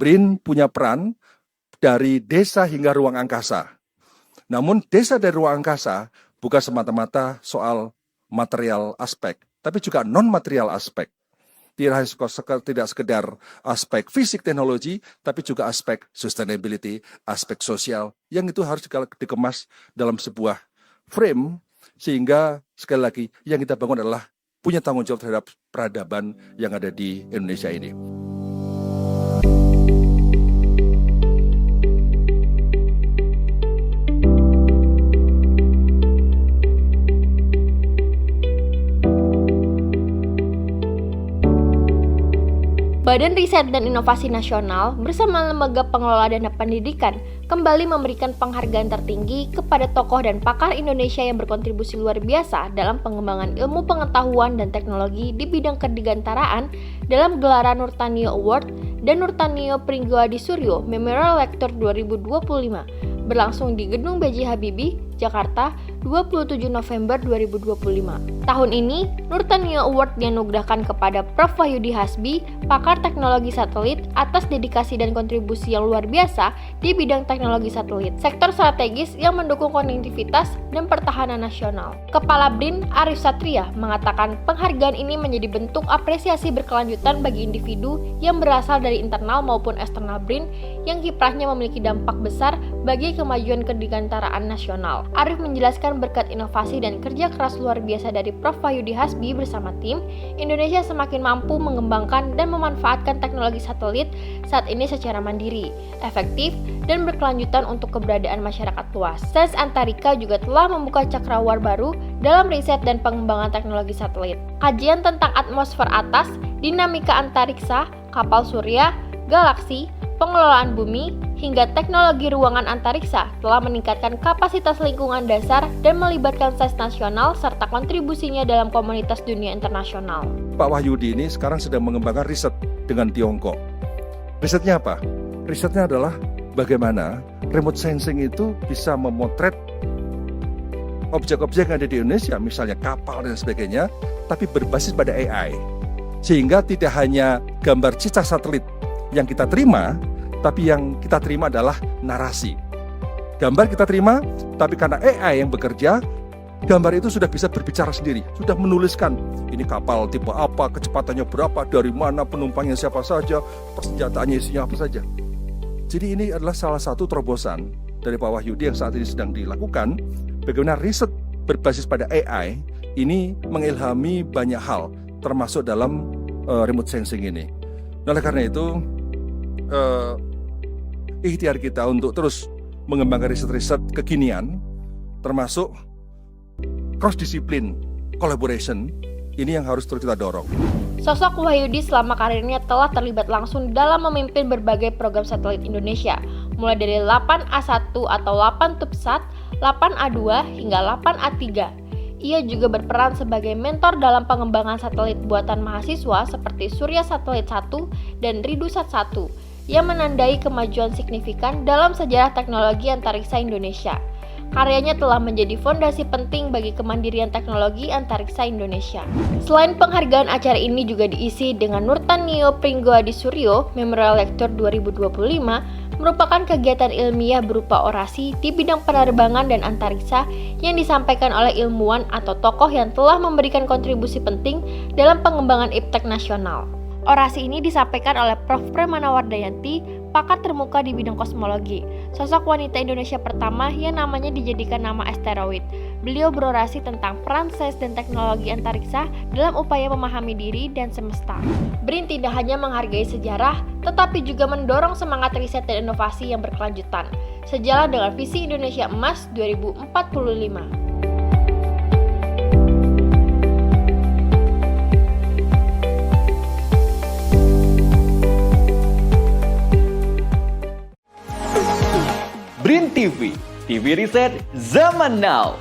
BRIN punya peran dari desa hingga ruang angkasa. Namun desa dari ruang angkasa bukan semata-mata soal material aspek, tapi juga non-material aspek. Tidak sekedar aspek fisik teknologi, tapi juga aspek sustainability, aspek sosial, yang itu harus dikemas dalam sebuah frame, sehingga sekali lagi yang kita bangun adalah punya tanggung jawab terhadap peradaban yang ada di Indonesia ini. Badan Riset dan Inovasi Nasional bersama Lembaga Pengelola Dana Pendidikan kembali memberikan penghargaan tertinggi kepada tokoh dan pakar Indonesia yang berkontribusi luar biasa dalam pengembangan ilmu pengetahuan dan teknologi di bidang kedirgantaraan dalam gelaran Nurtanio Award dan Nurtanio Pringgo Adi Suryo Memorial Lecture 2025 berlangsung di Gedung B.J. Habibie, Jakarta, 27 November 2025. Tahun ini, Nurtanio Award dianugerahkan kepada Prof. Wahyudi Hasbi, pakar teknologi satelit, atas dedikasi dan kontribusi yang luar biasa di bidang teknologi satelit, sektor strategis yang mendukung konektivitas dan pertahanan nasional. Kepala BRIN, Arif Satria, mengatakan penghargaan ini menjadi bentuk apresiasi berkelanjutan bagi individu yang berasal dari internal maupun eksternal BRIN yang kiprahnya memiliki dampak besar bagi kemajuan kedirgantaraan nasional. Arif menjelaskan berkat inovasi dan kerja keras luar biasa dari Prof. Wahyudi Hasbi bersama tim, Indonesia semakin mampu mengembangkan dan memanfaatkan teknologi satelit saat ini secara mandiri, efektif, dan berkelanjutan untuk keberadaan masyarakat luas. Sains Antarika juga telah membuka cakrawala baru dalam riset dan pengembangan teknologi satelit. Kajian tentang atmosfer atas, dinamika antariksa, kapal surya, galaksi, pengelolaan bumi, hingga teknologi ruangan antariksa telah meningkatkan kapasitas lingkungan dasar dan melibatkan sains nasional serta kontribusinya dalam komunitas dunia internasional. Pak Wahyudi ini sekarang sedang mengembangkan riset dengan Tiongkok. Risetnya apa? Risetnya adalah bagaimana remote sensing itu bisa memotret objek-objek yang ada di Indonesia, misalnya kapal dan sebagainya, tapi berbasis pada AI. Sehingga tidak hanya gambar cicak satelit yang kita terima, tapi yang kita terima adalah narasi. Gambar kita terima, tapi karena AI yang bekerja, gambar itu sudah bisa berbicara sendiri, sudah menuliskan ini kapal tipe apa, kecepatannya berapa, dari mana, penumpangnya siapa saja, persenjataannya isinya apa saja. Jadi ini adalah salah satu terobosan dari Pak Wahyudi yang saat ini sedang dilakukan, bagaimana riset berbasis pada AI ini mengilhami banyak hal, termasuk dalam remote sensing ini. Oleh karena itu, ikhtiar kita untuk terus mengembangkan riset-riset kekinian, termasuk cross-discipline collaboration, ini yang harus terus kita dorong. Sosok Wahyudi selama karirnya telah terlibat langsung dalam memimpin berbagai program satelit Indonesia, mulai dari 8A1 atau 8Tubesat, 8A2 hingga 8A3. Ia juga berperan sebagai mentor dalam pengembangan satelit buatan mahasiswa seperti Surya Satelit 1 dan Ridusat 1, yang menandai kemajuan signifikan dalam sejarah teknologi antariksa Indonesia. Karyanya telah menjadi fondasi penting bagi kemandirian teknologi antariksa Indonesia. Selain penghargaan, acara ini juga diisi dengan Nurtanio Pringgo Adi Suryo Memorial Lecture 2025, merupakan kegiatan ilmiah berupa orasi di bidang penerbangan dan antariksa yang disampaikan oleh ilmuwan atau tokoh yang telah memberikan kontribusi penting dalam pengembangan iptek nasional. Orasi ini disampaikan oleh Prof. Premana Wardayanti, pakar termuka di bidang kosmologi, sosok wanita Indonesia pertama yang namanya dijadikan nama asteroid. Beliau berorasi tentang peran sains dan teknologi antariksa dalam upaya memahami diri dan semesta. BRIN tidak hanya menghargai sejarah, tetapi juga mendorong semangat riset dan inovasi yang berkelanjutan, sejalan dengan visi Indonesia Emas 2045. BRIN TV, TV riset zaman now.